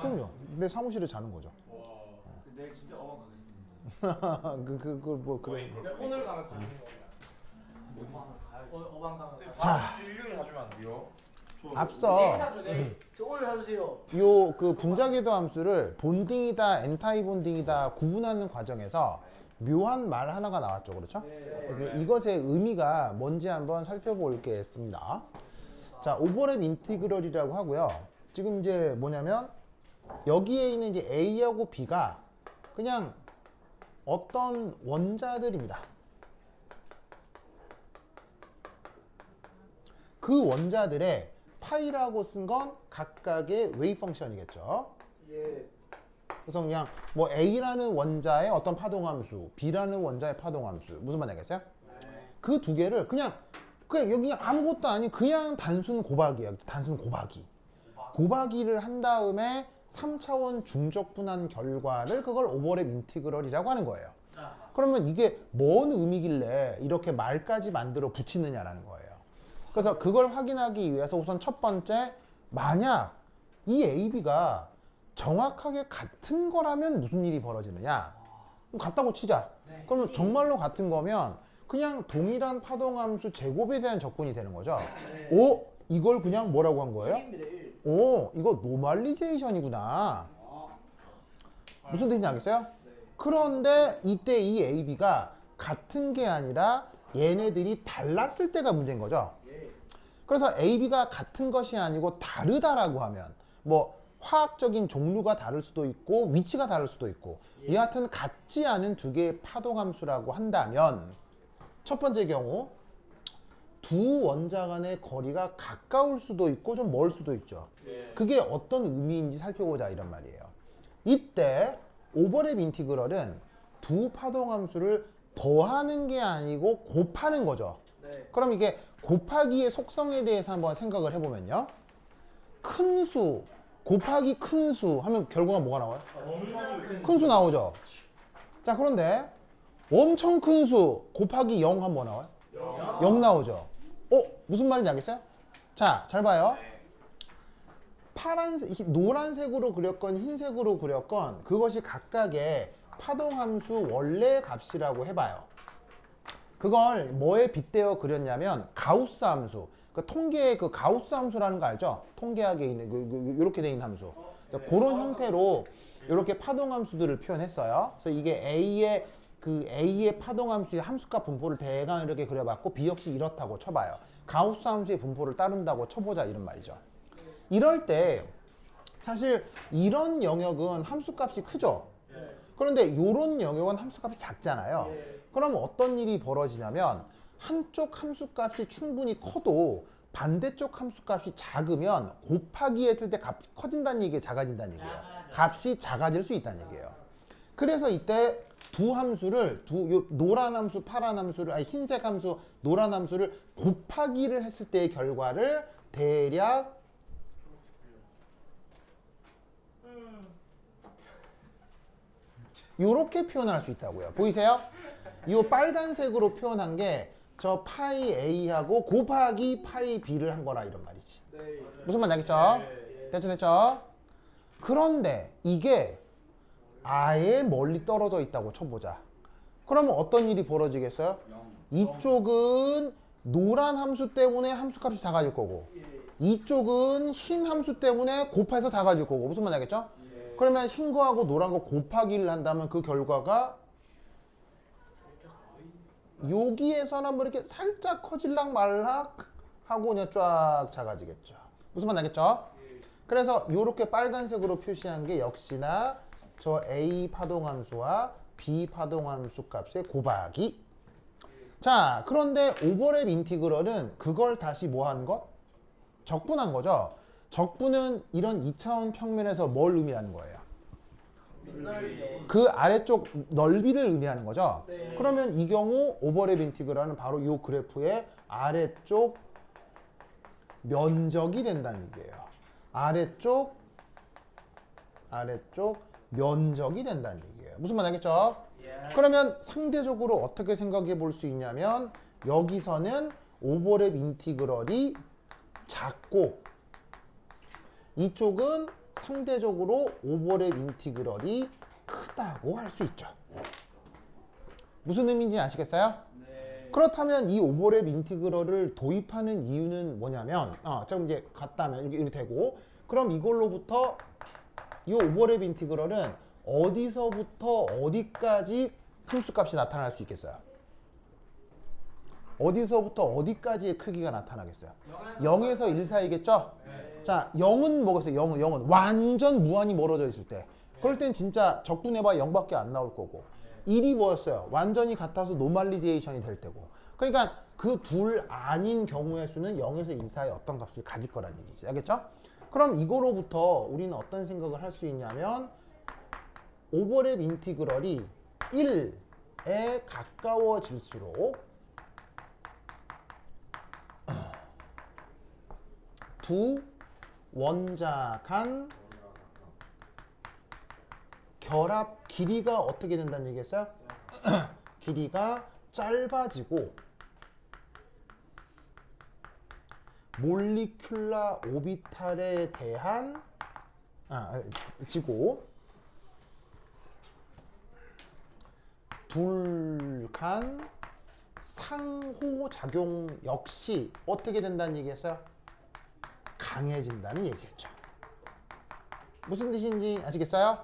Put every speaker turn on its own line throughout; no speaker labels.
그럼요. 내 사무실에 자는 거죠.
내일 진짜 어방 가겠습니다.
뭐 그래.
오늘 가면 사는 거예요. 오늘 어방 가면.
자.
일요일 사주면 안 돼요?
앞서
내일 사줘 내일. 저 오늘 사주세요.
요 그 분자궤도 함수를 본딩이다, 엔타이 본딩이다 구분하는 과정에서 묘한 말 하나가 나왔죠, 그렇죠? 그래서 이것의 의미가 뭔지 한번 살펴보겠습니다. 자, 오버랩 인티그럴이라고 하고요. 지금 이제 뭐냐면 여기에 있는 이제 A하고 B가 그냥 어떤 원자들입니다. 그 원자들의 파이라고 쓴 건 각각의 웨이브 펑션이겠죠.
예.
그래서 그냥 뭐 A라는 원자의 어떤 파동함수, B라는 원자의 파동함수 무슨 말 알겠어요? 그 두 개를 그냥 여기 아무것도 아닌 그냥 단순 고박이에요. 단순 고박이. 고박이를 한 다음에 3차원 중적분한 결과를 그걸 오버랩 인티그럴이라고 하는 거예요. 그러면 이게 뭔 의미길래 이렇게 말까지 만들어 붙이느냐라는 거예요. 그래서 그걸 확인하기 위해서 우선 첫 번째, 만약 이 AB가 정확하게 같은 거라면 무슨 일이 벌어지느냐? 그럼 같다고 치자. 그러면 정말로 같은 거면 그냥 동일한 파동함수 제곱에 대한 적분이 되는 거죠. 오, 이걸 그냥 뭐라고 한 거예요? 오, 이거 노멀리제이션이구나. 무슨 뜻인지 알겠어요? 그런데 이때 이 AB가 같은 게 아니라 얘네들이 달랐을 때가 문제인 거죠. 그래서 AB가 같은 것이 아니고 다르다라고 하면 뭐 화학적인 종류가 다를 수도 있고 위치가 다를 수도 있고 여하튼 같지 않은 두 개의 파동함수라고 한다면 첫 번째 경우 두 원자 간의 거리가 가까울 수도 있고 좀 멀 수도 있죠. 그게 어떤 의미인지 살펴보자 이런 말이에요. 이때 오버랩 인티그럴은 두 파동함수를 더하는 게 아니고 곱하는 거죠. 그럼 이게 곱하기의 속성에 대해서 한번 생각을 해보면요. 큰 수 곱하기 큰 수 하면 결과가 뭐가 나와요? 큰 수 나오죠. 자, 그런데 엄청 큰 수 곱하기 0 하면 뭐 나와요? 0 나오죠. 무슨 말인지 알겠어요? 자, 잘 봐요. 파란색, 노란색으로 그렸건 흰색으로 그렸건 그것이 각각의 파동함수 원래 값이라고 해봐요. 그걸 뭐에 빗대어 그렸냐면 가우스 함수, 그 통계의 그 가우스 함수라는 거 알죠? 통계학에 있는 이렇게 돼 있는 함수. 그런 형태로 이렇게 파동함수들을 표현했어요. 그래서 이게 A의 파동함수의 함수값 분포를 대강 이렇게 그려봤고 B 역시 이렇다고 쳐봐요. 가우스 함수의 분포를 따른다고 쳐보자 이런 말이죠. 이럴 때 사실 이런 영역은 함수값이 크죠. 그런데 이런 영역은 함수값이 작잖아요. 그럼 어떤 일이 벌어지냐면 한쪽 함수값이 충분히 커도 반대쪽 함수값이 작으면 곱하기 했을 때 값이 커진다는 얘기예요, 작아진다는 얘기예요. 값이 작아질 수 있다는 얘기예요. 그래서 이때 두 함수를 요 노란 함수, 파란 함수를 아니 흰색 함수, 노란 함수를 곱하기를 했을 때의 결과를 대략 이렇게 표현할 수 있다고요. 보이세요? 이 빨간색으로 표현한 게 저 파이 A하고 곱하기 파이 B를 한 거라 이런 말이지. 무슨 말인지 알겠죠? 됐죠? 그런데 이게 아예 멀리 떨어져 있다고 쳐보자. 그러면 어떤 일이 벌어지겠어요? 이쪽은 노란 함수 때문에 함수값이 작아질 거고 이쪽은 흰 함수 때문에 곱해서 작아질 거고 무슨 말인지 알겠죠? 그러면 흰 거하고 노란 거 곱하기를 한다면 그 결과가 여기에서는 한번 이렇게 살짝 커질락 말락 하고 그냥 쫙 작아지겠죠. 무슨 말인지 알겠죠? 그래서 이렇게 빨간색으로 표시한 게 역시나 저 A 파동함수와 B 파동함수 값의 곱하기. 자, 그런데 오버랩 인티그럴은 그걸 다시 뭐 한 것? 적분한 거죠. 적분은 이런 2차원 평면에서 뭘 의미하는 거예요? 그 아래쪽 넓이를 의미하는 거죠. 그러면 이 경우 오버랩 인티그럴은 바로 이 그래프의 아래쪽 면적이 된다는 얘기예요. 아래쪽 면적이 된다는 얘기예요. 무슨 말 알겠죠? 그러면 상대적으로 어떻게 생각해 볼 수 있냐면 여기서는 오버랩 인티그럴이 작고 이쪽은 상대적으로 오버랩 인티그럴이 크다고 할 수 있죠. 무슨 의미인지 아시겠어요?
네.
그렇다면 이 오버랩 인티그럴을 도입하는 이유는 뭐냐면 좀 이제 같다면 이렇게 되고 그럼 이걸로부터 이 오버랩 인티그럴은 어디서부터 어디까지 함수값이 나타날 수 있겠어요? 어디서부터 어디까지의 크기가 나타나겠어요? 0에서 1 사이겠죠? 자, 0은 뭐겠어요? 0은 완전 무한히 멀어져 있을 때. 그럴 땐 진짜 적분해봐 0밖에 안 나올 거고. 1이 뭐였어요? 완전히 같아서 노멀리제이션이 될 테고. 그러니까 그 둘 아닌 경우의 수는 0에서 1 사이 어떤 값을 가질 거란 얘기지. 알겠죠? 그럼 이거로부터 우리는 어떤 생각을 할 수 있냐면 오버랩 인티그럴이 1에 가까워질수록 두 원자 간 결합 길이가 어떻게 된다는 얘기했어요? 길이가 짧아지고 몰리큘라 오비탈에 대한 지고 둘 간 상호작용 역시 어떻게 된다는 얘기했어요? 강해진다는 얘기겠죠. 무슨 뜻인지 아시겠어요?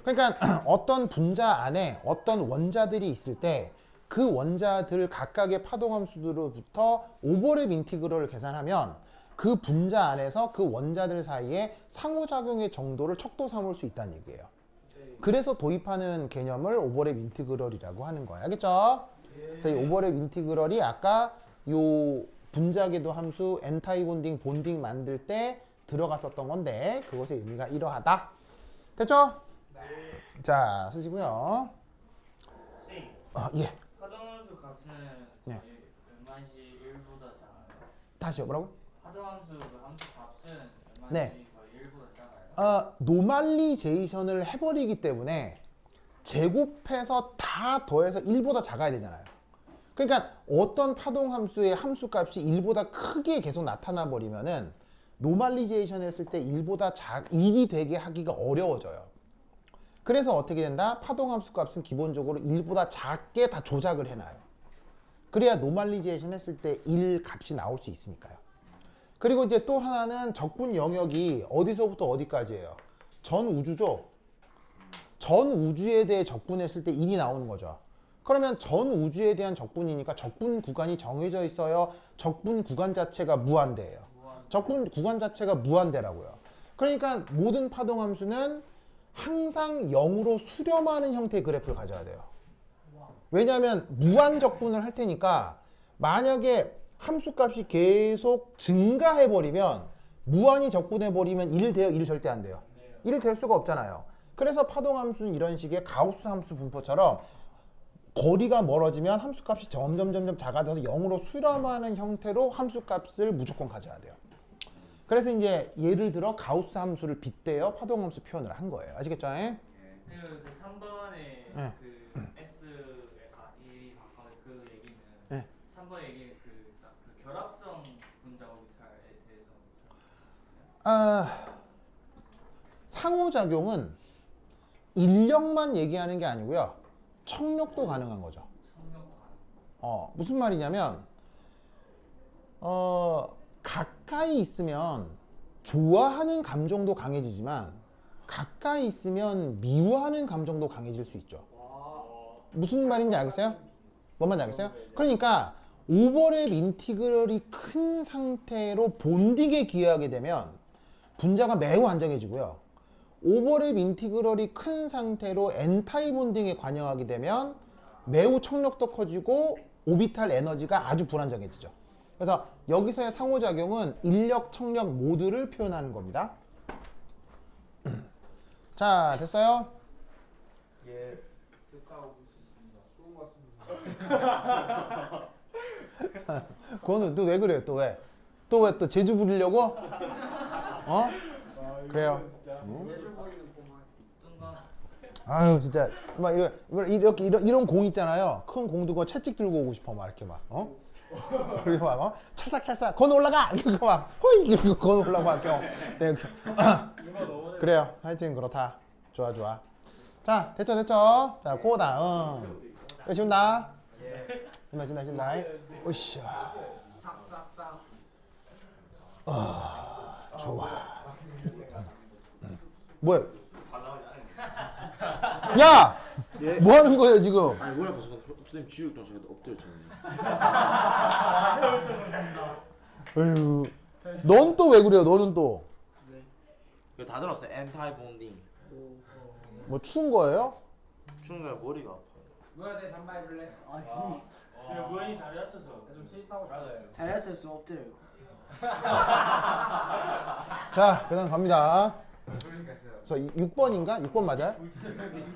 그러니까 어떤 분자 안에 어떤 원자들이 있을 때 그 원자들 각각의 파동함수들로부터 오버랩 인티그럴을 계산하면 그 분자 안에서 그 원자들 사이에 상호작용의 정도를 척도 삼을 수 있다는 얘기예요. 그래서 도입하는 개념을 오버랩 인티그럴이라고 하는 거예요. 알겠죠? 그래서 이 오버랩 인티그럴이 아까 요 분자궤도 함수 엔타이 본딩 만들 때 들어갔었던 건데 그것의 의미가 이러하다. 됐죠?
네.
자, 쓰시고요.
쌤,
예.
파동함수 값은
네.
얼마인지 1보다 작아요?
다시요. 뭐라고?
파동함수 그 함수 값은 얼마인지
네.
거의 1보다 작아요?
노멀리제이션을 해버리기 때문에 제곱해서 다 더해서 1보다 작아야 되잖아요. 그러니까 어떤 파동함수의 함수값이 1보다 크게 계속 나타나 버리면은 노멀리제이션 했을 때 1이 되게 하기가 어려워져요. 그래서 어떻게 된다? 파동함수 값은 기본적으로 1보다 작게 다 조작을 해놔요. 그래야 노멀리제이션 했을 때 1 값이 나올 수 있으니까요. 그리고 이제 또 하나는 적분 영역이 어디서부터 어디까지예요? 전 우주죠. 전 우주에 대해 적분했을 때 1이 나오는 거죠. 그러면 전 우주에 대한 적분이니까 적분 구간이 정해져 있어요. 적분 구간 자체가 무한대예요. 적분 구간 자체가 무한대라고요. 그러니까 모든 파동함수는 항상 0으로 수렴하는 형태의 그래프를 가져야 돼요. 왜냐하면 무한 적분을 할 테니까 만약에 함수값이 계속 증가해버리면 무한히 적분해버리면 1 돼요? 1 절대 안 돼요. 1 될 수가 없잖아요. 그래서 파동함수는 이런 식의 가우스 함수 분포처럼 거리가 멀어지면 함수값이 점점 작아져서 0으로 수렴하는 형태로 함수값을 무조건 가져야 돼요. 그래서 이제 예를 들어 가우스 함수를 빗대어 파동함수 표현을 한 거예요. 아시겠죠?
그 3번에
네.
그 S에 1이 가까운 그 얘기는
네.
3번 얘기는 그 결합성 분자 오비탈에 대해서
상호작용은 인력만 얘기하는 게 아니고요. 청력도 가능한 거죠.
청력 가능.
무슨 말이냐면 가까이 있으면 좋아하는 감정도 강해지지만 가까이 있으면 미워하는 감정도 강해질 수 있죠. 무슨 말인지 알겠어요? 뭔 말인지 알겠어요? 그러니까 오버랩 인티그럴이 큰 상태로 본딩에 기여하게 되면 분자가 매우 안정해지고요. 오버랩 인티그럴이 큰 상태로 엔타이 본딩에 관여하게 되면 매우 청력도 커지고 오비탈 에너지가 아주 불안정해지죠. 그래서 여기서의 상호작용은 인력, 청력 모두를 표현하는 겁니다. 자, 됐어요?
예. 됐다고 볼 수 있습니다. 좋은 것 같습니다.
그거는 또 왜 그래요? 또 왜? 또 왜 또 재주 부리려고? 그래요.
제주 보이는 봄만 뜬가?
아유 진짜 막 이런 공 있잖아요. 큰 공 두고 채찍 들고 오고 싶어 막 이렇게 막 그리고 막 찰싹찰싹 건 올라가 이러고 막 호이 이러고 건 올라가 막 네, 이렇게
누가 넘어져
그래요. 하여튼 그렇다. 좋아 좋아. 자 됐죠 됐죠. 자 그 다음 이거 쉬운다. 쉬운다. 으쌰.
싹싹싹.
좋아. 뭐야? 야! 뭐 하는 거예요 지금?
아니 뭐라 봐서 선생님 지우던 제가 엎드려 쳤는데.
에휴. 넌 또 왜 그래요? 너는 또
이거 다 들었어요. 엔타이 본딩.
뭐 추운 거예요?
추운 게 머리가 아파요.
뭐야 내 잠바 입을래?
그래 모현이 다리 다쳐서
좀 싫다고. 맞아요.
다이어트 수 없대요.
자 그다음 갑니다.
그러니까 있어요.
저 6번인가? 6번 맞아요?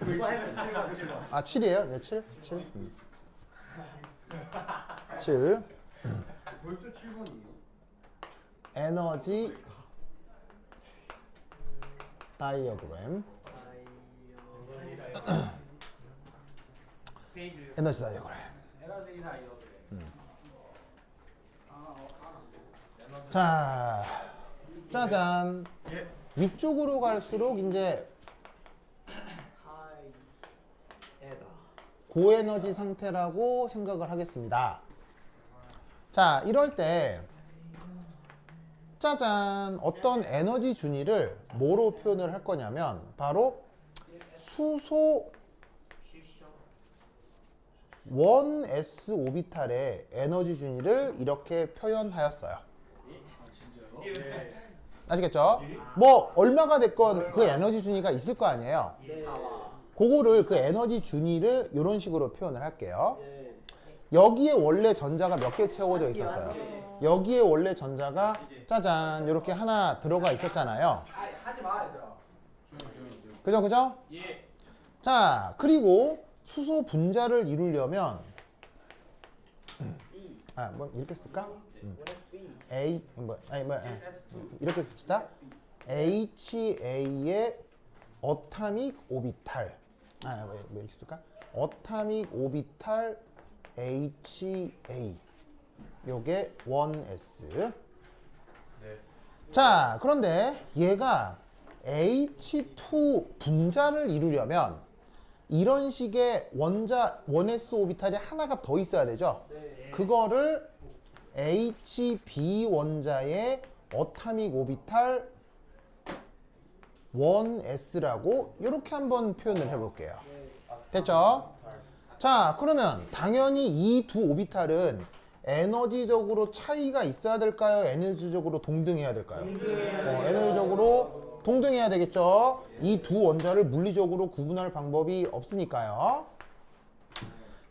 이거 했어 7번 7번.
아 7이에요? 네 7? 7? 7
벌써 7번이에요?
에너지 다이어그램
페이지
에너지 다이어그램
에너지 사이어 그래.
자 짜잔 위쪽으로 갈수록 이제
에다.
고에너지 상태라고 생각을 하겠습니다. 자 이럴 때 짜잔 어떤 에너지 준위를 뭐로 표현을 할 거냐면 바로 수소 1s 오비탈의 에너지 준위를 이렇게 표현하였어요. 아시겠죠? 뭐 얼마가 됐건 그 에너지 준위가 있을 거 아니에요. 그거를 그 에너지 준위를 이런 식으로 표현을 할게요. 여기에 원래 전자가 몇 개 채워져 있었어요. 여기에 원래 전자가 짜잔 이렇게 하나 들어가 있었잖아요.
하지 마 얘들아.
그죠?
예.
자 그리고 수소 분자를 이루려면 뭐 이렇게 쓸까? A 이렇게 씁시다. HA의 어타믹 오비탈 뭐 이렇게 쓸까? 어타믹 오비탈 HA 요게 1s. 자 그런데 얘가 H2 분자를 이루려면 이런 식의 원자 1s 오비탈이 하나가 더 있어야 되죠. 그거를 HB 원자의 어타믹 오비탈 1s라고 이렇게 한번 표현을 해볼게요. 됐죠? 자 그러면 당연히 이 두 오비탈은 에너지적으로 차이가 있어야 될까요? 에너지적으로 동등해야 될까요? 에너지적으로 동등해야 되겠죠? 이 두 원자를 물리적으로 구분할 방법이 없으니까요.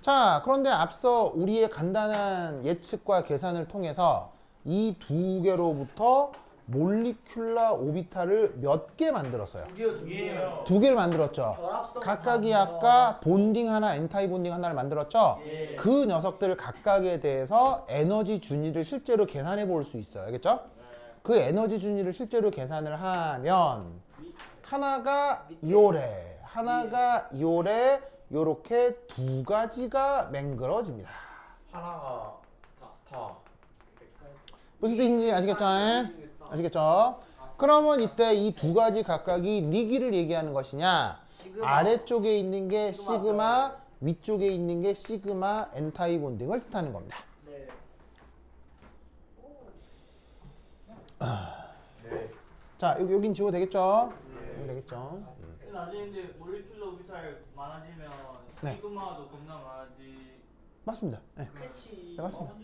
자 그런데 앞서 우리의 간단한 예측과 계산을 통해서 이 두 개로부터 몰리큘라 오비탈을 몇 개 만들었어요?
두 개예요.
두 개를 만들었죠. 각각이 아까 본딩 하나, 엔타이 본딩 하나를 만들었죠. 그 녀석들 각각에 대해서 에너지 준위를 실제로 계산해 볼 수 있어요. 알겠죠? 그 에너지 준위를 실제로 계산을 하면 하나가 요래, 하나가 요래 요렇게 두 가지가 맹글어집니다.
하나가 스타.
무슨 뜻인지 아시겠죠? 아시겠죠? 그러면 이때 이 두 가지 각각이 미기를 얘기하는 것이냐? 아래쪽에 있는 게 시그마, 위쪽에 있는 게 시그마 엔타이 본딩을 뜻하는 겁니다. 자, 여긴 지워도 되겠죠? 여기 되겠죠?
나중에 근데 몰리큘러 오비탈 많아지면
네.
시그마도 겁나 많아지.
맞습니다. 네.
패치.
네, 맞습니다.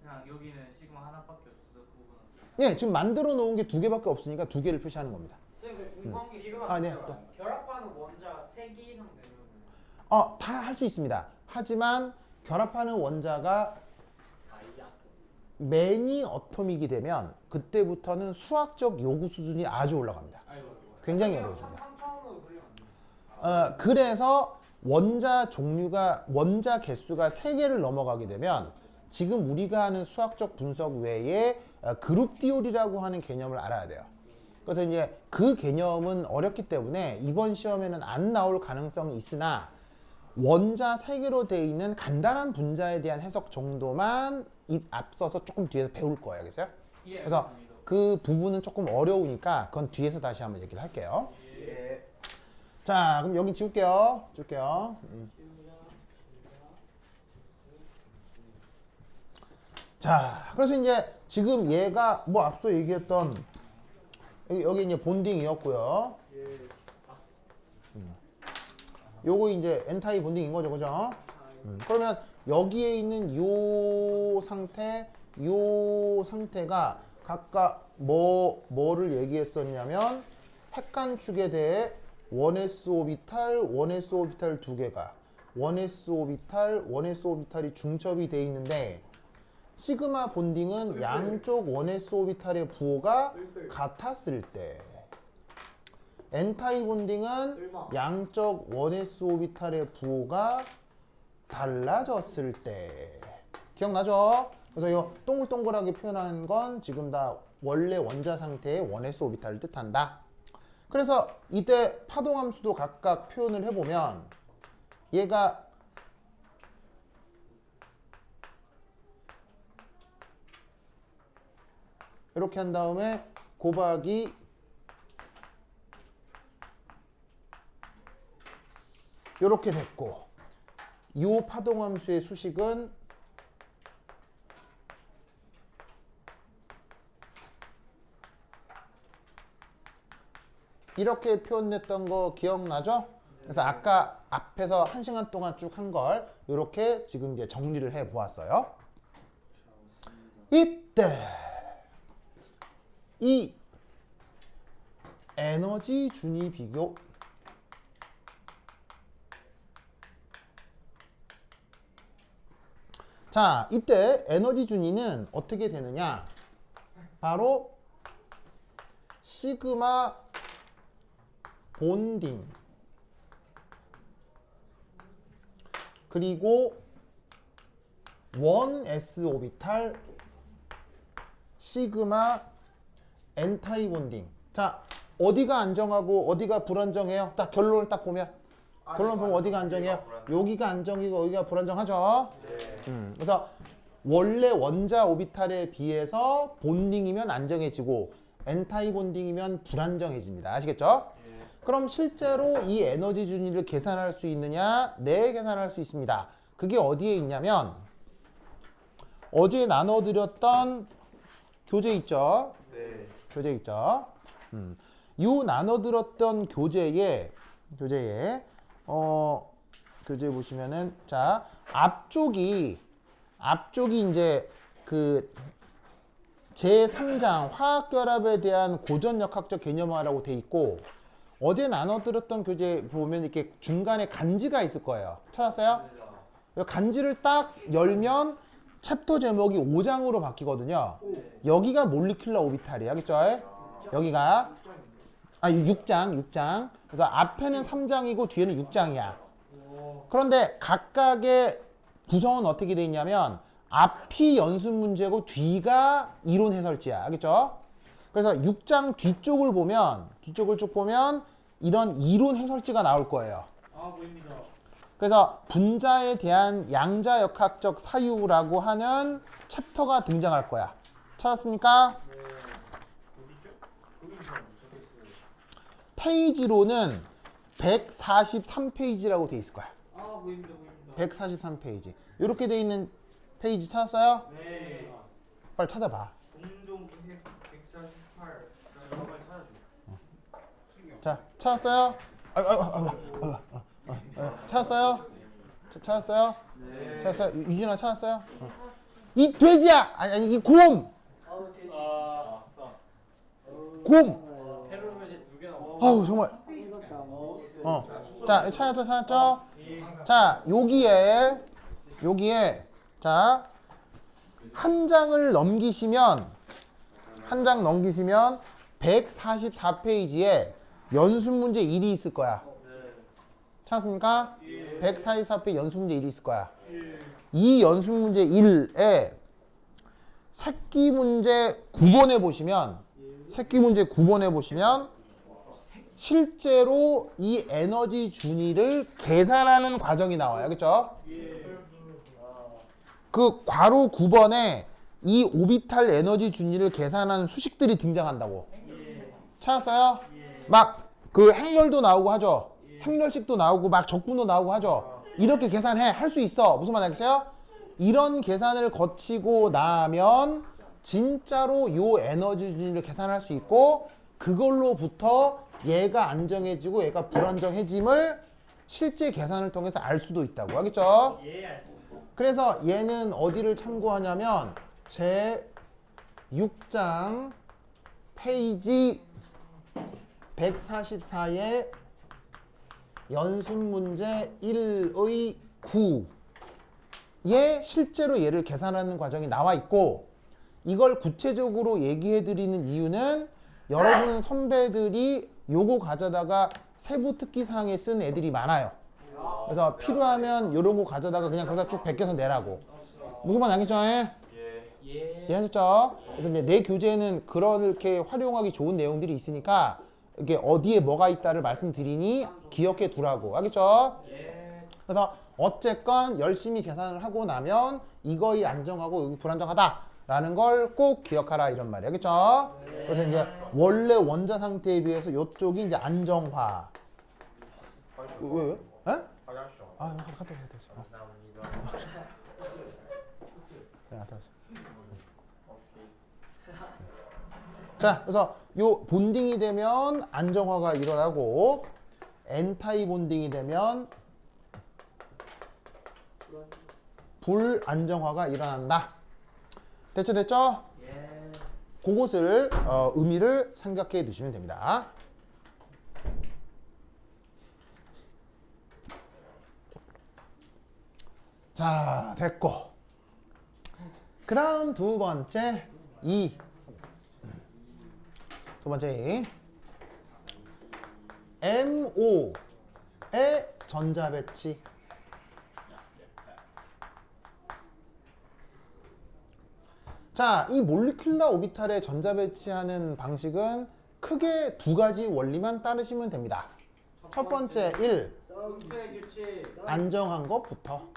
그냥 여기는 시그마 하나밖에 없어서 구분은.
네, 지금 만들어 놓은 게 두 개밖에 없으니까 두 개를 표시하는 겁니다.
쌤 궁금한 게 지금
네, 또.
결합하는 원자가 3개 이상 되면
다 할 수 있습니다. 하지만 결합하는 원자가 매니 어토믹이 되면 그때부터는 수학적 요구 수준이 아주 올라갑니다. 굉장히 어려워집니다.
3차원으로 그리면 안 돼요.
그래서 원자 종류가 원자 개수가 3개를 넘어가게 되면 지금 우리가 하는 수학적 분석 외에 그룹 디올이라고 하는 개념을 알아야 돼요. 그래서 이제 그 개념은 어렵기 때문에 이번 시험에는 안 나올 가능성이 있으나 원자 3개로 되어 있는 간단한 분자에 대한 해석 정도만 앞서서 조금 뒤에서 배울 거예요. 알겠어요? 그래서 그 부분은 조금 어려우니까 그건 뒤에서 다시 한번 얘기를 할게요.
예.
자, 그럼 여기 지울게요. 지울게요. 자, 그래서 이제 지금 얘가 뭐 앞서 얘기했던 여기 이제 본딩이었고요. 요거 이제 엔타이 본딩인 거죠, 그죠? 그러면 여기에 있는 요 상태가 각각 뭐를 얘기했었냐면 핵간축에 대해 1s 오비탈, 1s 오비탈 두 개가 1s 오비탈이 중첩이 돼 있는데 시그마 본딩은 양쪽 1s 오비탈의 부호가 같았을 때 엔타이 본딩은 양쪽 1s 오비탈의 부호가 달라졌을 때 기억나죠? 그래서 이 동글동글하게 표현한 건 지금 다 원래 원자 상태의 1s 오비탈을 뜻한다. 그래서 이때 파동함수도 각각 표현을 해보면 얘가 이렇게 한 다음에 곱하기 이렇게 됐고 이 파동함수의 수식은 이렇게 표현됐던 거 기억나죠? 그래서 아까 앞에서 1시간 동안 쭉 한 걸 이렇게 지금 이제 정리를 해 보았어요. 이때 이 에너지 준위 비교 자, 이때 에너지 준위는 어떻게 되느냐? 바로 시그마 본딩 그리고 1s 오비탈 시그마 엔타이 본딩. 자, 어디가 안정하고 어디가 불안정해요? 딱 결론을 딱 보면 결론 보면 어디가 안정해요? 여기가 안정이고 여기가 불안정하죠? 그래서 원래 원자 오비탈에 비해서 본딩이면 안정해지고 엔타이 본딩이면 불안정해집니다. 아시겠죠? 그럼 실제로 이 에너지 준위를 계산할 수 있느냐? 네, 계산할 수 있습니다. 그게 어디에 있냐면 어제 나눠드렸던 교재 있죠?
네.
교재 있죠? 요 나눠드렸던 교재에 교재 보시면은 자 앞쪽이 이제 그 제3장 화학결합에 대한 고전역학적 개념화라고 돼 있고 어제 나눠드렸던 교재 보면 이렇게 중간에 간지가 있을 거예요. 찾았어요? 간지를 딱 열면 챕터 제목이 5장으로 바뀌거든요. 여기가 몰리큘러 오비탈이야. 알겠죠? 여기가 6장. 그래서 앞에는 3장이고 뒤에는 6장이야. 그런데 각각의 구성은 어떻게 돼 있냐면 앞이 연습 문제고 뒤가 이론 해설지야. 알겠죠? 그래서 6장 뒤쪽을 쭉 보면 이런 이론 해설지가 나올 거예요.
아, 보입니다.
그래서 분자에 대한 양자역학적 사유라고 하는 챕터가 등장할 거야. 찾았습니까?
네. 어디죠? 거기 적혀있어요.
페이지로는 143페이지라고 돼 있을 거야.
아, 보입니다.
143페이지. 이렇게 돼 있는 페이지 찾았어요?
네.
빨리 찾아봐.
공종 148. 빨리 찾아줘.
자, 찾았어요? 찾았어요? 찾았어요?
네.
찾았어요? 유진아 찾았어요? 이 돼지야! 아니 이 곰! 곰!
페루메제 2개 나와.
아우 정말. 자, 찾았죠? 자, 여기에 자, 한 장을 넘기시면 144페이지에 연습 문제 1이 있을 거야. 찾았습니까? 144페이지 연습 문제 1이 있을 거야. 이 연습 문제 1에 새끼 문제 9번에 보시면 실제로 이 에너지 준위를 계산하는 과정이 나와요. 그렇죠? 그 괄호 9번에 이 오비탈 에너지 준위를 계산한 수식들이 등장한다고. 찾았어요? 막 그 행렬도 나오고 하죠. 행렬식도 나오고 막 적분도 나오고 하죠. 이렇게 계산해. 할 수 있어. 무슨 말 알겠어요? 이런 계산을 거치고 나면 진짜로 요 에너지 준위를 계산할 수 있고 그걸로부터 얘가 안정해지고 얘가 불안정해짐을 실제 계산을 통해서 알 수도 있다고. 알겠죠? 그래서 얘는 어디를 참고하냐면 제 6장 페이지 144의 연습 문제 1의 9에 실제로 얘를 계산하는 과정이 나와 있고 이걸 구체적으로 얘기해 드리는 이유는 여러분 선배들이 요거 가져다가 세부 특기사항에 쓴 애들이 많아요. 그래서 필요하면 요런 거 가져다가 그냥 거기다 쭉 베껴서 내라고. 무슨 말 알겠죠? 이해하셨죠? 그래서 이제 내 교재에는 그렇게 활용하기 좋은 내용들이 있으니까 이게 어디에 뭐가 있다를 말씀드리니 기억해 두라고. 알겠죠? 그래서 어쨌건 열심히 계산을 하고 나면 이거이 안정하고 여기 불안정하다라는 걸 꼭 기억하라 이런 말이에요. 알겠죠? 그래서 이제 원래 원자 상태에 비해서 이쪽이 이제 안정화. 왜? 에?
화장실.
아, 갔다 왔어.
감사합니다.
그래, 갔다 왔어. 자, 그래서 요 본딩이 되면 안정화가 일어나고 엔타이 본딩이 되면 불안정화가 일어난다. 됐죠, 됐죠? 그것을 의미를 생각해 두시면 됩니다. 자, 됐고. 그 다음 두 번째 두 번째 MO의 전자 배치. 자, 이 몰리큘러 오비탈의 전자 배치하는 방식은 크게 두 가지 원리만 따르시면 됩니다. 첫 번째 1. 안정한 것부터.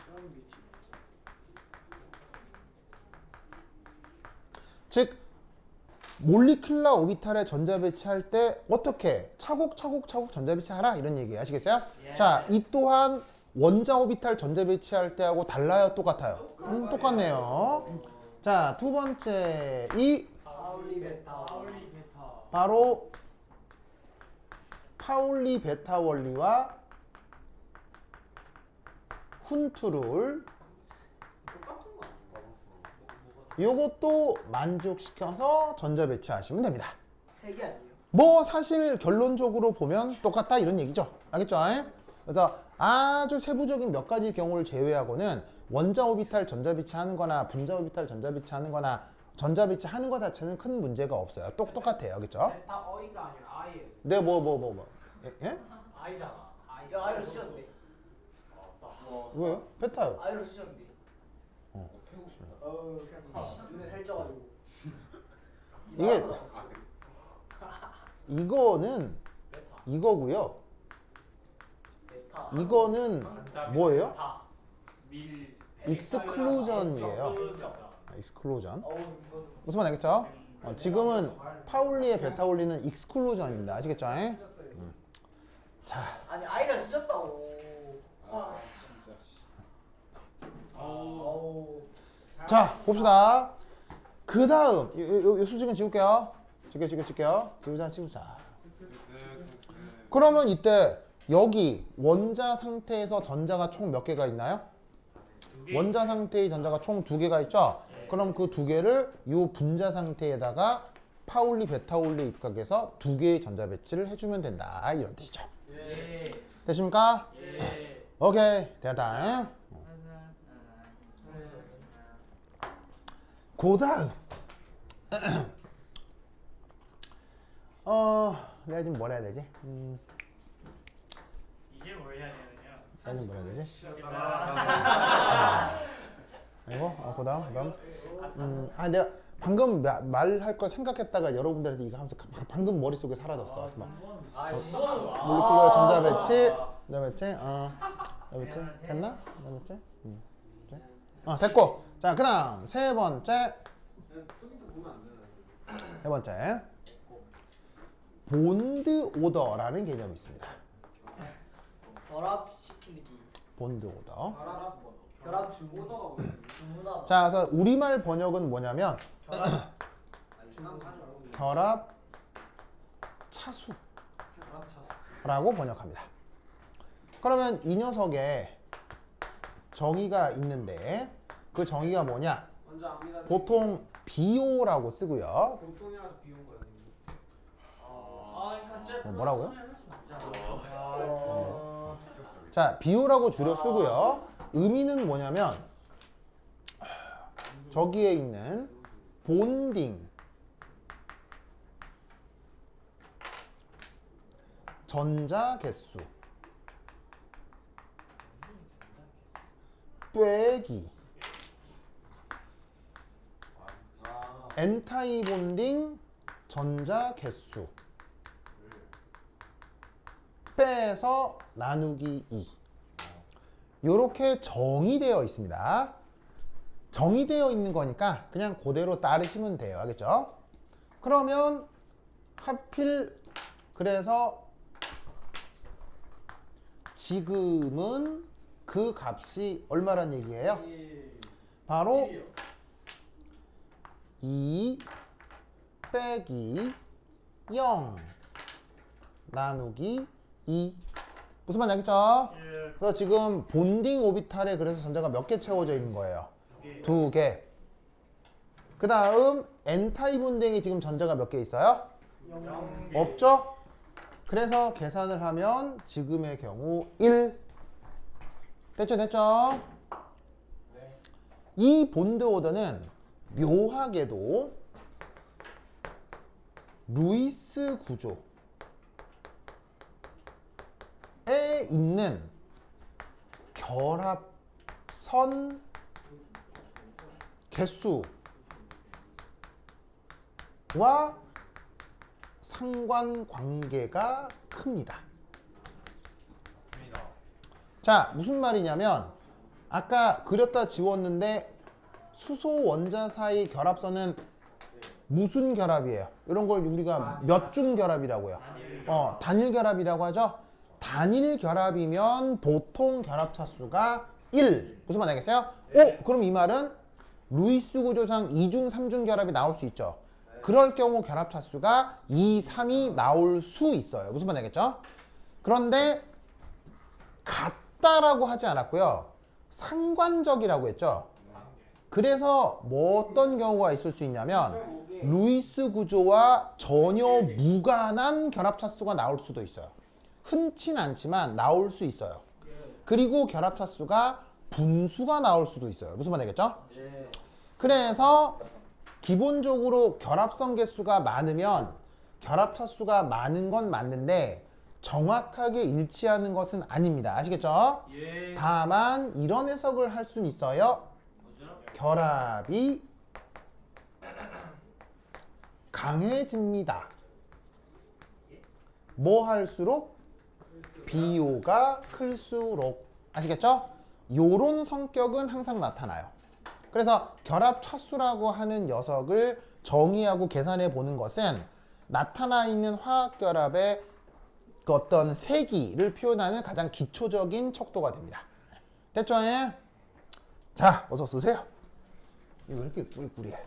즉 몰리큘러 오비탈의 전자 배치할 때 어떻게 차곡차곡 전자 배치하라 이런 얘기 아시겠어요? 자, 이 또한 원자 오비탈 전자 배치할 때하고 달라요? 똑같아요? 똑같네요. 자, 두 번째 바로 파울리 베타 원리와 훈투룰 요것도 만족시켜서 전자 배치하시면 됩니다.
세 개 아니에요?
뭐 사실 결론적으로 보면 똑같다 이런 얘기죠. 알겠죠? 그래서 아주 세부적인 몇 가지 경우를 제외하고는 원자 오비탈 전자 배치하는 거나 분자 오비탈 전자 배치하는 거나 전자 배치하는 거 자체는 큰 문제가 없어요. 똑같아요. 알겠죠?
다 어이가 아니라 아이예요.
네, 뭐. 예?
아이잖아. 아이.
야, 아이로 쓰셨는데.
왜요? 베타요.
아이로 쓰셨는데.
패고 싶다.
눈에 살쪄가지고.
이게 이거는 이거고요.
베타.
이거는 뭐예요?
밀.
익스클루전이에요. 익스클루전.
어우, 이거.
무슨 말 알겠죠? 지금은 파울리의 베타 원리는 익스클루전입니다. 아시겠죠? 자,
아니, 아이를 쓰셨다고. 어우.
자 봅시다. 그 다음 요 수직은 지울게요. 지울게요. 지우자. 그러면 이때 여기 원자 상태에서 전자가 총 몇 개가 있나요? 원자 상태의 전자가 총 2개가 있죠? 그럼 그 2개를 요 분자 상태에다가 파울리 베타 원리 입각해서 2개의 전자 배치를 해주면 된다 이런 뜻이죠. 되십니까? 오케이, 됐다. 그 다음 내가 지금 뭘 해야 되지?
이제 뭘 해야 되느냐?
내가 지금 뭘 해야 되지? 이거? 그 다음? 내가 방금 말할 걸 생각했다가 여러분들한테 이거 하면서 방금 머릿속에 사라졌어. 그래서 막 몰리큘러 전자 배치, 전자 배치, 됐나? 전자 배치? 됐고. 자, 그 다음 세 번째 세 번째, 본드 오더라는 개념이 있습니다.
결합시키기.
본드 오더.
결합 주문하다.
자, 그래서 우리말 번역은 뭐냐면 결합 차수라고 번역합니다. 그러면 이 녀석에 정의가 있는데 그 정의가 뭐냐? 보통 BO라고 쓰고요.
보통이라서 비운 거예요.
뭐라고요? 자, BO라고 줄여 쓰고요. 의미는 뭐냐면 저기에 있는 본딩, 전자 개수 빼기 엔타이 본딩 전자 개수 빼서 나누기 2. 요렇게 정의되어 있습니다. 정의되어 있는 거니까 그냥 그대로 따르시면 돼요. 알겠죠? 그러면 하필 그래서 지금은 그 값이 얼마란 얘기예요? 바로 2 빼기 0 나누기 2. 무슨 말인지 알겠죠? 그래서 지금 본딩 오비탈에 그래서 전자가 몇 개 채워져 있는 거예요? 2개. 그 다음 N타입 본딩이 지금 전자가 몇 개 있어요? 없죠? 그래서 계산을 하면 지금의 경우 1. 됐죠? 됐죠? 이 본드 오더는 묘하게도 루이스 구조에 있는 결합선 개수와 상관관계가 큽니다. 자, 무슨 말이냐면 아까 그렸다 지웠는데 수소 원자 사이 결합선은 무슨 결합이에요? 이런 걸 우리가 몇 중 결합이라고요? 단일 결합이라고 하죠? 단일 결합이면 보통 결합 차수가 1. 무슨 말 알겠어요? 오! 그럼 이 말은 루이스 구조상 2중, 3중 결합이 나올 수 있죠? 그럴 경우 결합 차수가 2, 3이 나올 수 있어요. 무슨 말 알겠죠? 그런데 같다라고 하지 않았고요. 상관적이라고 했죠? 그래서 뭐 어떤 경우가 있을 수 있냐면 루이스 구조와 전혀 무관한 결합 차수가 나올 수도 있어요. 흔치 않지만 나올 수 있어요. 그리고 결합 차수가 분수가 나올 수도 있어요. 무슨 말 알겠죠? 그래서 기본적으로 결합선 개수가 많으면 결합 차수가 많은 건 맞는데 정확하게 일치하는 것은 아닙니다. 아시겠죠? 다만 이런 해석을 할 수는 있어요. 결합이 강해집니다. 뭐 할수록? BO가 클수록. 아시겠죠? 요런 성격은 항상 나타나요. 그래서 결합 차수라고 하는 녀석을 정의하고 계산해 보는 것은 나타나 있는 화학 결합의 그 어떤 세기를 표현하는 가장 기초적인 척도가 됩니다. 됐죠? 자, 어서 쓰세요. 이거 왜 이렇게 꾸리꾸리해?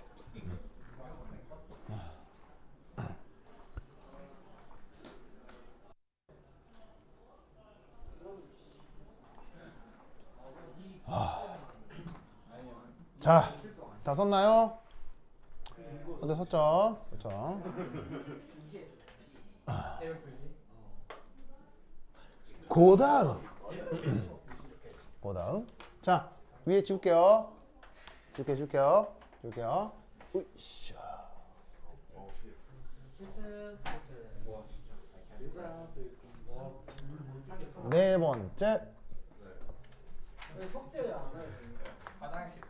자, 다 썼나요? 선제 썼죠? 그렇죠? 그다음 자, 위에 지울게요. 지울게요. 으쌰. 네 번째
석재 왜안 해요?
화장실.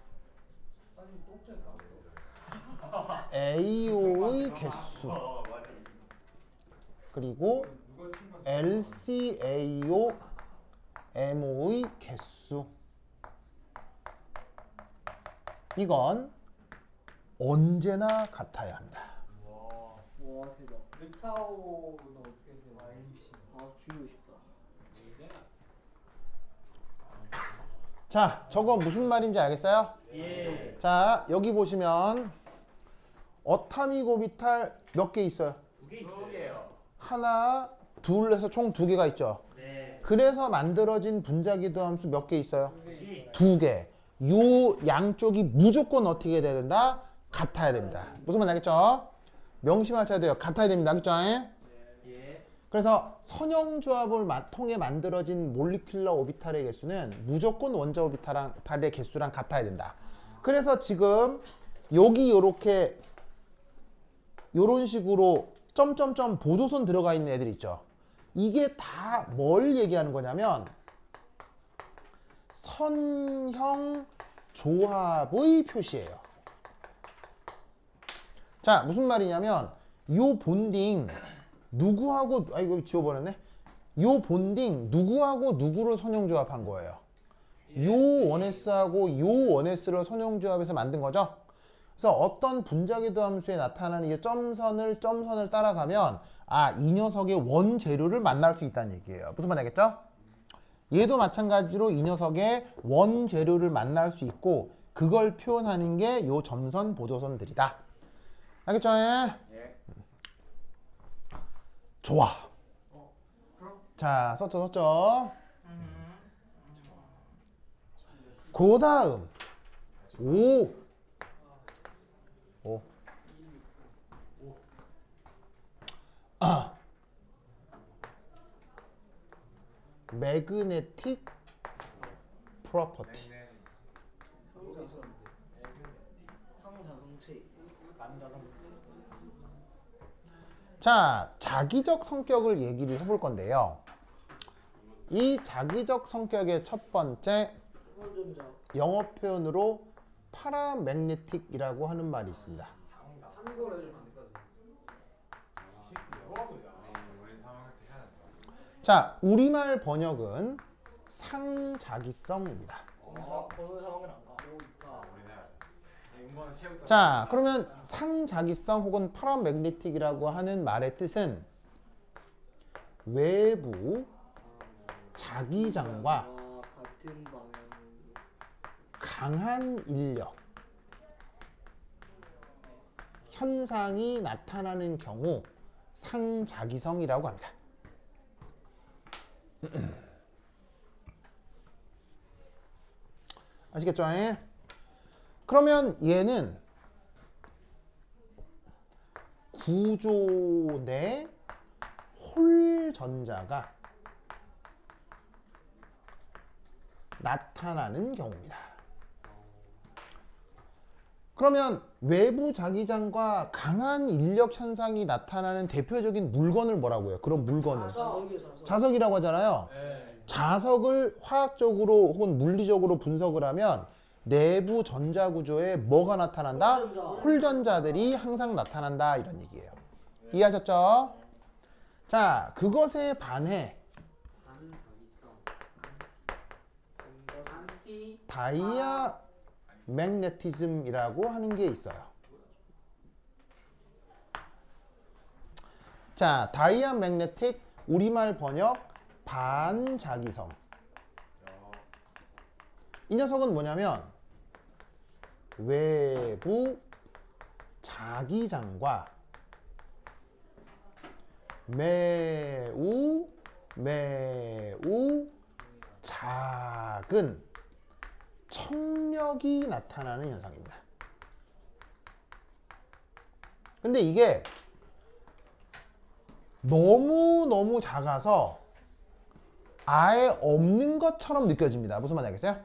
AO의 개수 그리고 LCAO MO의 개수. 이건 언제나 같아야 합니다.
와 대박. 르타오는 어떻게 돼요? 아 주고 싶다.
자, 저거 무슨 말인지 알겠어요?
예.
자, 여기 보시면 어타미고비탈 몇 개 있어요?
두개
두
있어요.
개요.
하나, 둘 해서 총 2개가 있죠.
네.
그래서 만들어진 분자기도 함수 몇 개 있어요?
예.
2개. 요 양쪽이 무조건 어떻게 돼야 된다? 같아야 됩니다. 무슨 말 알겠죠? 명심하셔야 돼요. 같아야 됩니다. 알겠죠?
예.
그래서 선형조합을 통해 만들어진 몰리큘러 오비탈의 개수는 무조건 원자 오비탈의 개수랑 같아야 된다. 그래서 지금 여기 요렇게 요런 식으로 점점점 보조선 들어가 있는 애들 있죠. 이게 다 뭘 얘기하는 거냐면 선형 조합의 표시예요. 자, 무슨 말이냐면 요 본딩 누구하고 이거 지워버렸네. 요 본딩 누구하고 누구를 선형조합한 거예요. 요 원S하고 요 원S를 선형조합해서 만든 거죠. 그래서 어떤 분자기도 함수에 나타나는 이 점선을 따라가면 이 녀석의 원재료를 만날 수 있다는 얘기예요. 무슨 말 알겠죠? 얘도 마찬가지로 이 녀석의 원재료를 만날 수 있고 그걸 표현하는 게 요 점선 보조선들이다. 알겠죠?
예.
좋아. 자, 썼죠. 그 다음 5 매그네틱 프로퍼티.
상자성체.
자, 자기적 성격을 얘기를 해볼 건데요. 이 자기적 성격의 첫 번째
원전자.
영어 표현으로 파라매그네틱이라고 하는 말이 있습니다.
한국어 해주면
자, 우리말 번역은 상자기성입니다.
번호 상황은 안 가.
자, 그러면 상자기성 혹은 파라매그네틱이라고 하는 말의 뜻은 외부 자기장과
같은 방향으로.
강한 인력 현상이 나타나는 경우 상자기성이라고 합니다. 아시겠죠? 그러면 얘는 구조 내 홀전자가 나타나는 경우입니다. 그러면 외부 자기장과 강한 인력 현상이 나타나는 대표적인 물건을 뭐라고 해요? 그런 물건을 자석이라고 하잖아요. 자석을 화학적으로 혹은 물리적으로 분석을 하면 내부 전자 구조에 뭐가 나타난다? 홀전자들이 항상 나타난다, 이런 얘기예요. 이해하셨죠? 자, 그것에 반해 다이아 매그네티즘이라고 하는 게 있어요. 자, 다이아 매그네틱 우리말 번역 반자기성. 이 녀석은 뭐냐면 외부 자기장과 매우 작은 청력이 나타나는 현상입니다. 근데 이게 너무 작아서 아예 없는 것처럼 느껴집니다. 무슨 말인지 알겠어요?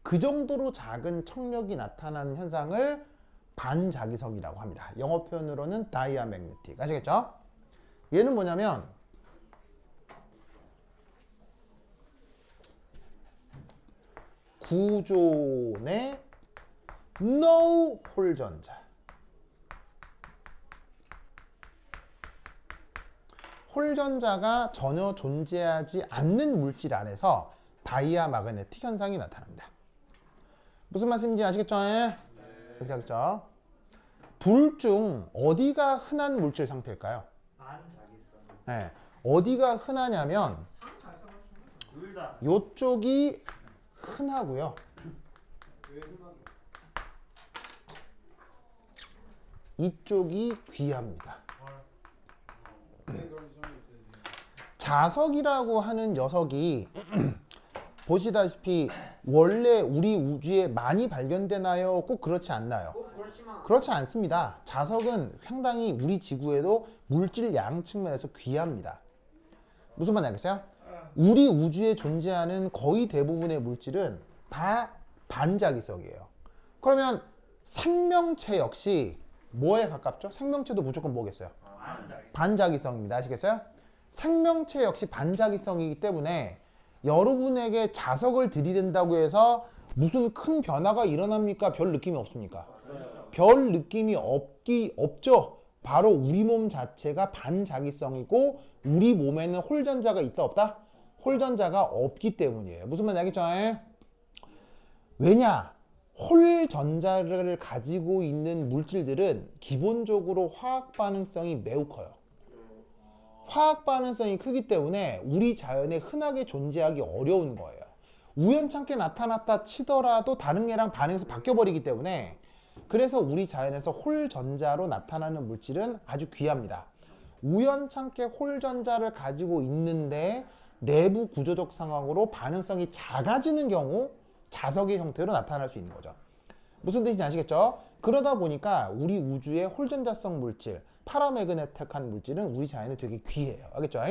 그 정도로 작은 청력이 나타나는 현상을 반자기성이라고 합니다. 영어 표현으로는 다이아매그네틱. 아시겠죠? 얘는 뭐냐면 구조 내 no 홀전자. 홀전자가 전혀 존재하지 않는 물질 안에서 다이아 마그네틱 현상이 나타납니다. 무슨 말씀인지 아시겠죠? 그렇죠? 둘 중 어디가 흔한 물질 상태일까요?
반자기성.
네. 어디가 흔하냐면
둘다
요쪽이 흔하고요. 이쪽이 귀합니다. 자석이라고 하는 녀석이 보시다시피 원래 우리 우주에 많이 발견되나요? 꼭 그렇지 않나요?
그렇지만
그렇지 않습니다. 자석은 상당히 우리 지구에도 물질량 측면에서 귀합니다. 무슨 말인지 알겠어요? 우리 우주에 존재하는 거의 대부분의 물질은 다 반자기성이에요. 그러면 생명체 역시 뭐에 가깝죠? 생명체도 무조건 뭐겠어요? 반자기성입니다. 아시겠어요? 생명체 역시 반자기성이기 때문에 여러분에게 자석을 들이댄다고 해서 무슨 큰 변화가 일어납니까? 별 느낌이 없습니까? 별 느낌이 없죠. 바로 우리 몸 자체가 반자기성이고 우리 몸에는 홀전자가 있다 없다? 홀전자가 없기 때문이에요. 무슨 말인지 알겠죠? 왜냐? 홀전자를 가지고 있는 물질들은 기본적으로 화학 반응성이 매우 커요. 화학 반응성이 크기 때문에 우리 자연에 흔하게 존재하기 어려운 거예요. 우연찮게 나타났다 치더라도 다른 개랑 반응해서 바뀌어버리기 때문에 그래서 우리 자연에서 홀전자로 나타나는 물질은 아주 귀합니다. 우연찮게 홀전자를 가지고 있는데 내부 구조적 상황으로 반응성이 작아지는 경우 자석의 형태로 나타날 수 있는 거죠. 무슨 뜻인지 아시겠죠? 그러다 보니까 우리 우주의 홀전자성 물질, 파라매그네틱한 물질은 우리 자연에 되게 귀해요. 알겠죠?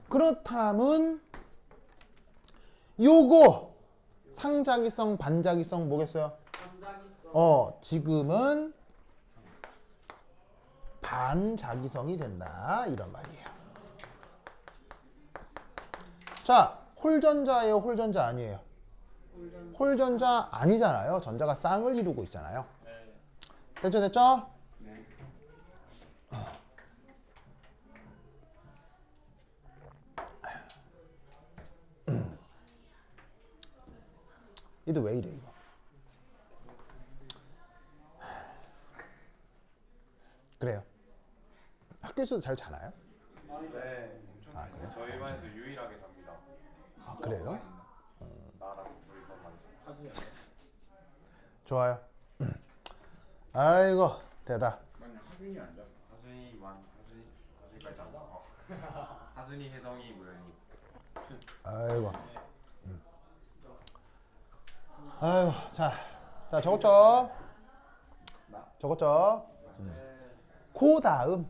그렇다면 요거 상자기성, 반자기성 뭐겠어요?
반자기성.
지금은 반자기성이 된다 이런 말이에요. 자, 홀전자예요, 홀전자 아니에요? 홀전자 아니잖아요. 전자가 쌍을 이루고 있잖아요. 됐죠, 됐죠? 이도 왜 이래 이거? 그래요. 학교에서도 잘 자나요?
네.
아, 그래요?
저희 반에서 유일하게 잡니다.
아, 그래요?
나랑 둘이서만 자.
좋아요. 아이고 대다.
만약 하준이 안 잡아.
하준이까지 잡아. 하준이, 혜성이, 무현이.
아이고. 아이고 자 적었죠? 적었죠? 그 다음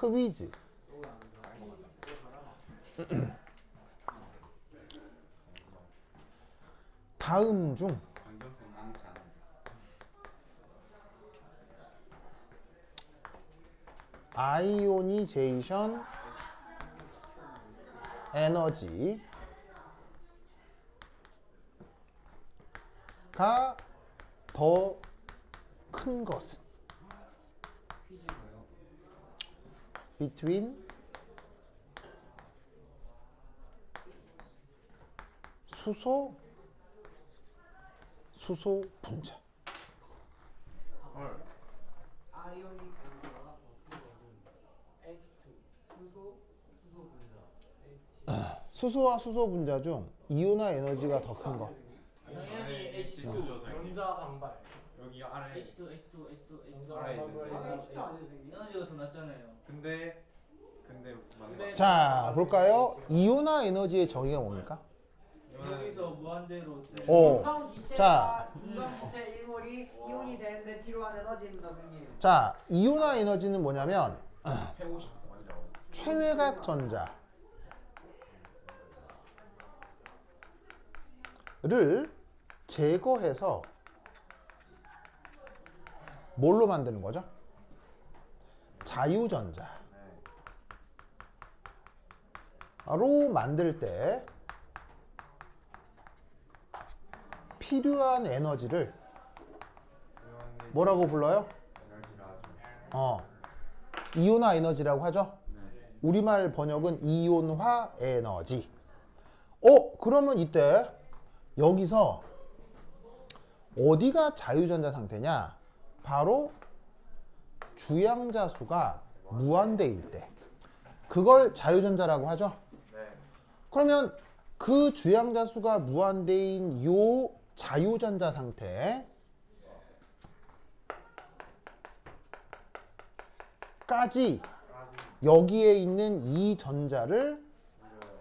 퀴즈. 다음 중
관경성 많지 않아.
아이오니제이션 에너지가 더 큰 것은 between 수소 분자.
아이오닉 분자가 H2
수소와 수소 분자 중 이온화 에너지가 더 큰 거.
당연히 H2
전자 반발.
여기 아래.
H2
아래
에너지가 더 낮잖아요.
근데 맞네.
자 볼까요? 이온화 에너지의 정의가 뭡니까?
여기서 무한대로
중성 기체가
자.
중성 기체 1몰이 이온이 되는데 필요한 에너지입니다, 선생님.
자 이온화 에너지는 뭐냐면
150.
최외각 전자를 제거해서 뭘로 만드는 거죠? 자유전자로 만들 때 필요한 에너지를 뭐라고 불러요? 이온화 에너지라고 하죠? 우리말 번역은 이온화 에너지. 그러면 이때 여기서 어디가 자유전자 상태냐? 바로 주양자 수가 무한대일 때. 그걸 자유전자라고 하죠.
네.
그러면 그 주양자 수가 무한대인 요 자유전자 상태 까지 여기에 있는 이 전자를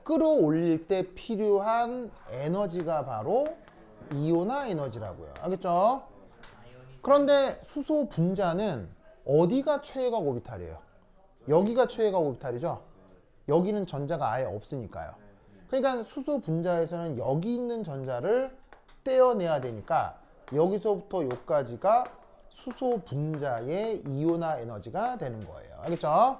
끌어올릴 때 필요한 에너지가 바로 이온화 에너지라고요. 알겠죠? 그런데 수소 분자는 어디가 최외각 오비탈이에요? 여기가 최외각 오비탈이죠? 여기는 전자가 아예 없으니까요. 그러니까 수소 분자에서는 여기 있는 전자를 떼어내야 되니까 여기서부터 여기까지가 수소 분자의 이온화 에너지가 되는 거예요. 알겠죠?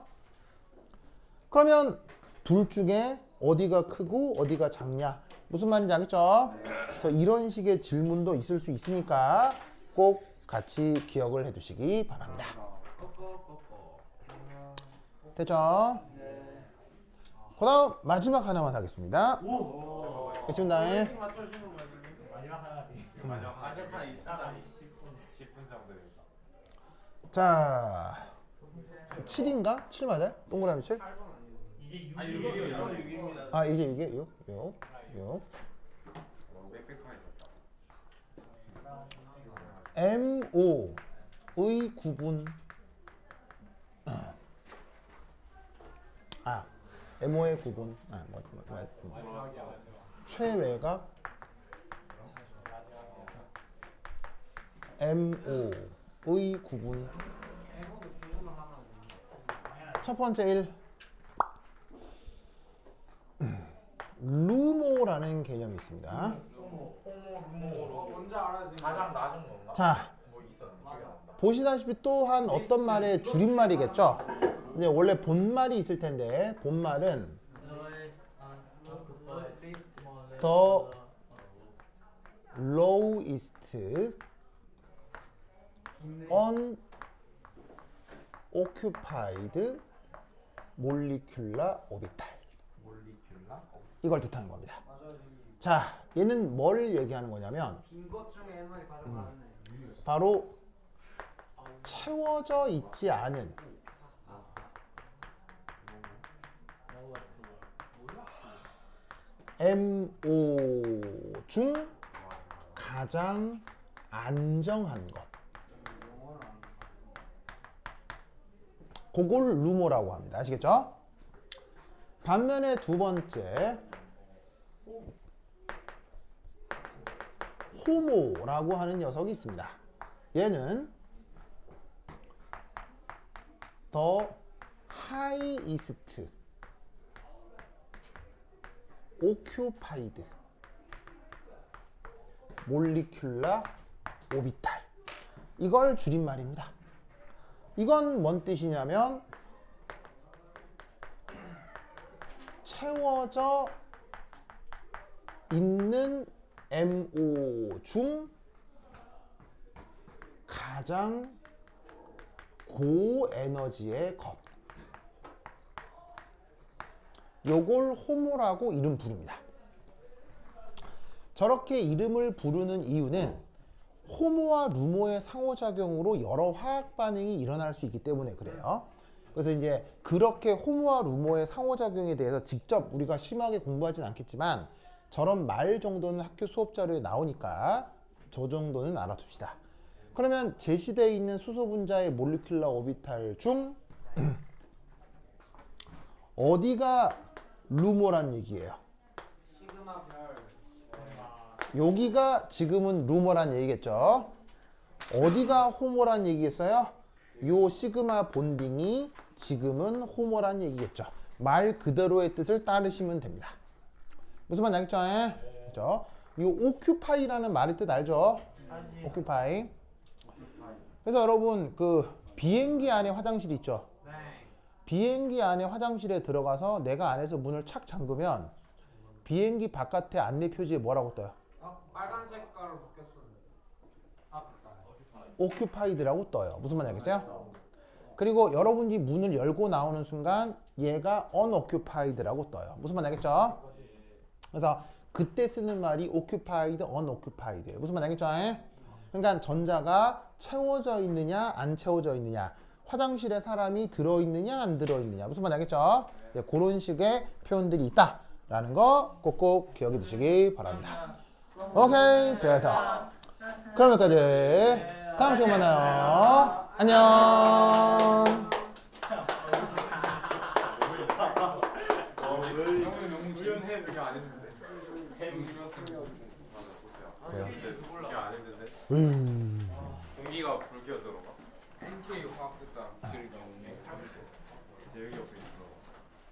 그러면 둘 중에 어디가 크고 어디가 작냐? 무슨 말인지 알겠죠? 그래서 이런 식의 질문도 있을 수 있으니까 꼭 같이 기억을 해 두시기 바랍니다. 됐죠? 그 다음 마지막 하나만 하겠습니다. 됐습니다.
맞춰주시는 거 마지막 하나
마지막
아직 한 20분짜리
10분 정도 되겠다.
자, 7인가? 7 맞아요? 동그라미 7?
이제
아
6이요.
6입니다.
아, 이제 6이에요? 6.
너무 빽빽하게 썼다.
MO의 구분. MO의 구분. 최외각 MO의 구분. 첫 번째 1. 루모라는 개념이 있습니다.
뭔지 알아요.
가장 낮은 건가?
자,
뭐 있었는데 기억이 안 나.
보시다시피 또한 어떤 말의 줄임말이겠죠? 이제 원래 본말이 있을 텐데 본말은 the lowest unoccupied molecular orbital
몰리큘라?
이걸 뜻하는 겁니다. 자, 얘는 뭘 얘기하는 거냐면
빈것 중에 MR이 가장 많네.
바로 채워져 있지 않은 MO 중 가장 안정한 것. 그걸 루모라고 합니다. 아시겠죠? 반면에 두 번째 호모라고 하는 녀석이 있습니다. 얘는 더 하이이스트 오큐파이드 몰리큘라 오비탈 이걸 줄임말입니다. 이건 뭔 뜻이냐면 채워져 있는 MO 중 가장 고에너지의 것. 요걸 호모라고 이름 부릅니다. 저렇게 이름을 부르는 이유는 호모와 루모의 상호작용으로 여러 화학 반응이 일어날 수 있기 때문에 그래요. 그래서 이제 그렇게 호모와 루모의 상호작용에 대해서 직접 우리가 심하게 공부하진 않겠지만 저런 말 정도는 학교 수업 자료에 나오니까 저 정도는 알아둡시다. 그러면 제시되어 있는 수소 분자의 몰리큘라 오비탈 중 어디가 루모란 얘기예요?
시그마 별.
여기가 지금은 루머란 얘기겠죠. 어디가 호모란 얘기겠어요? 요 시그마 본딩이 지금은 호모란 얘기겠죠. 말 그대로의 뜻을 따르시면 됩니다. 무슨 말인지 알겠죠? 그렇죠? 이 오큐파이라는 말의 뜻 알죠? 오큐파이. 그래서 여러분 그 비행기 안에 화장실 있죠?
네.
비행기 안에 화장실에 들어가서 내가 안에서 문을 착 잠그면 비행기 바깥에 안내 표지에 뭐라고 떠요?
빨간 색깔로 바뀌었었는데.
occupied라고 떠요. 무슨 말인지 알겠어요? 그리고 여러분이 문을 열고 나오는 순간 얘가 unoccupied라고 떠요. 무슨 말인지 알겠죠? 그래서 그때 쓰는 말이 occupied, unoccupied예요. 무슨 말인지 알겠죠? 그러니까 전자가 채워져 있느냐 안 채워져 있느냐, 화장실에 사람이 들어있느냐 안 들어있느냐, 무슨 말인지 알겠죠? 네, 그런 식의 표현들이 있다라는 거 꼭꼭 기억해 두시기 바랍니다. 오케이, 됐다. 그럼 여기까지. 다음 시간에 만나요. 안녕.
우연해 그게 안 했는데.
그래요?
그게 안 했는데.
음.
공기가 불 켜서 그런가?
NK